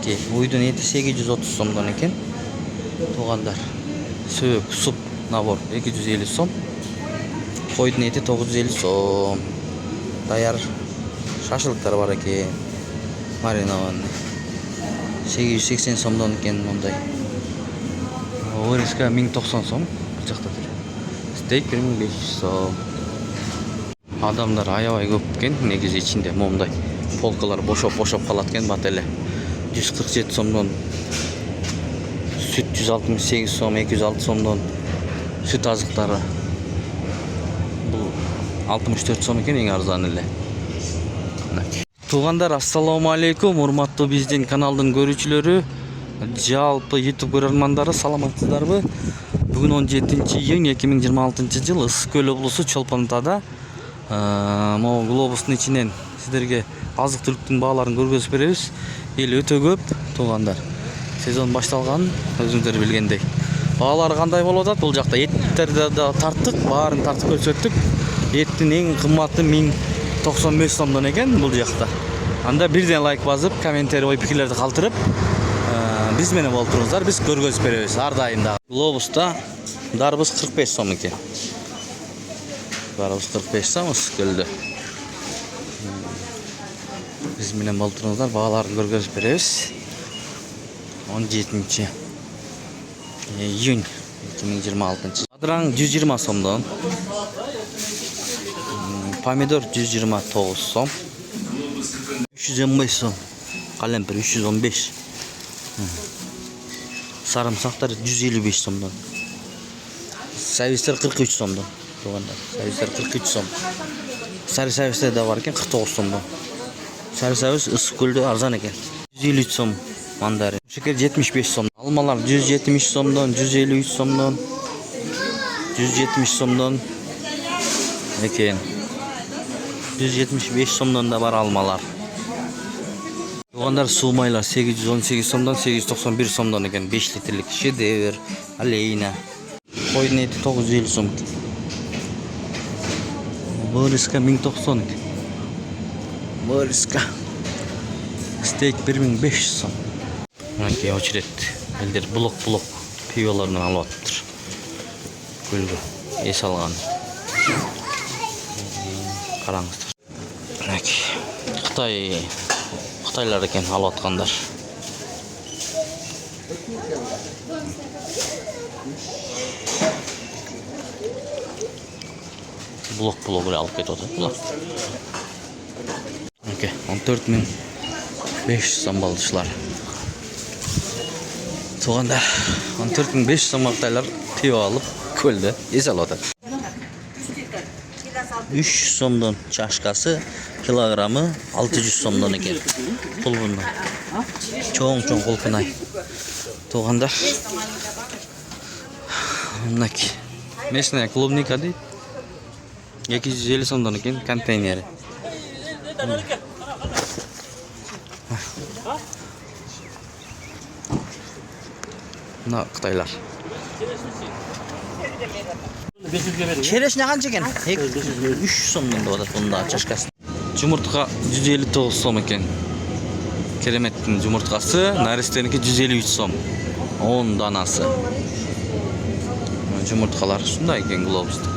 эти. Уйдун эти 830 сомдон экен. Туугандар. Сөөк, суп, набор 250 сом. Койдун эти 950 сом. Даяр шашлыктар бар экен. Маринованный. 880 сомдон экен мондай. Вырезка 1090 сом. Бул жакта тур. Стейк 1500 сом. Адамдар аябай көп экен, негизи ичинде момундай полкалар бошоп калат экен бат эле. 147 сомдон сүт 168 сом, 206 сомдон сүт азыктары. Бул 64 сом экен, эң арзан эле. Туугандар, ассаламу алейкум, урматтуу биздин каналдын көрүүчүлөрү, жалпы YouTube көрөрмандары, саламатсыздарбы? Бүгүн 17 июнь 2026 жыл Ысык көл облусу Чолпон Атада. Могу глобустун ичинен сиздерге азык түлүктүн бааларын көргөзүп беребиз. Эл өтө көп, туугандар. Сезон башталган, өзүңүздөр билгендей. Баалары кандай болуп атат? Бул жакта эттерди да тарттык, баарын тартып көрсөттүк. Эттин эң кымбаты 1095 сомдон экен бул жакта. Анда бирден лайк басып, комментарий, ой пикирлерди калтырып, биз менен болуп туруңуздар, биз көргөзүп беребиз ар дайым да. Глобуста дарбыз 45 сом экен. Дарбыз 45 сом Ысык көлдө. Биз менен болуп туруңуздар, бааларын көргөзүп беребиз. 17 июнь 2026. Адыраң 120 сомдон. Помидор 129 сом. 315 сом. Калемпир 315. Сарымсактар 155 сомдон. Сервистер 43 сомдон. Туугандар, сервистер 43 сом. Сары сервистер да бар экен 49 сомдон. Сары сервис Ысык көлдө арзан экен. 153 сом мандарин. Шекер 75 сом. Алмалар 170 сомдон, 153 сомдон, 170 сомдон экен. 175 сомдон да бар алмалар. Туугандар, суу майлар 818 сомдон, 891 сомдон экен. 5 литрлик шедевр, алейна. Койдун эти 950 сом. Вырезка 1090 экен. Вырезка. Стейк 1500 сом. Мынакей очередь. Элдер блок пиволорун алып атыптыр. Көлгө эс алган. Караңыздар. Мынакей Кытайлар экен алып аткандар. Блок эле алып кетип атат булар. Мынакей 14500 сом балдышлар. Туугандар, 14500 сом Кытайлар пиво алып көлдө эс алып атат. 300 сомдон чашкасы, килограммы 600 сомдон экен. Пулбундан. Чоң кулпунай. Туугандар. Мынакей. Местная клубника дейт. 250 сомдон экен контейнери. Мына Кытайлар. Черешня канча экен? 300 сомдон деп атат мында чашкасы. Жумуртка 159 сом экен. Кереметтин жумурткасы, наристеники 153 сом. 10 данасы. Жумурткалар ушундай экен глобусту.